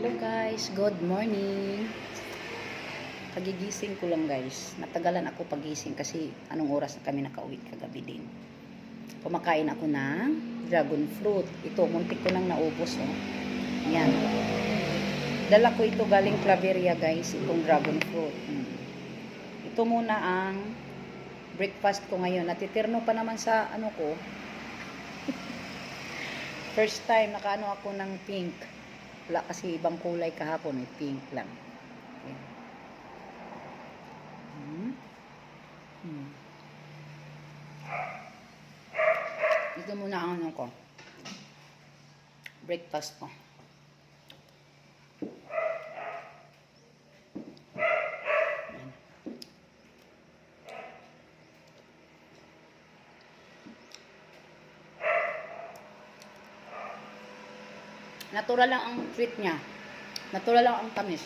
Hello guys, good morning. Pagigising ko lang guys. Natagalan ako pagising kasi anong oras na kami nakauwi kagabi din. Kumakain ako ng dragon fruit. Ito, muntik ko nang naubos oh. Yan. Dala ko ito galing Claveria guys, itong dragon fruit. Ito muna ang breakfast ko ngayon. Natitirno pa naman sa ano ko. First time nakaano ako ng pink. Wala kasi ibang kulay kahapon, pink lang. Okay. Ito muna ang ano ko. Breakfast ko. Natural lang ang sweet niya. Natural lang ang tamis.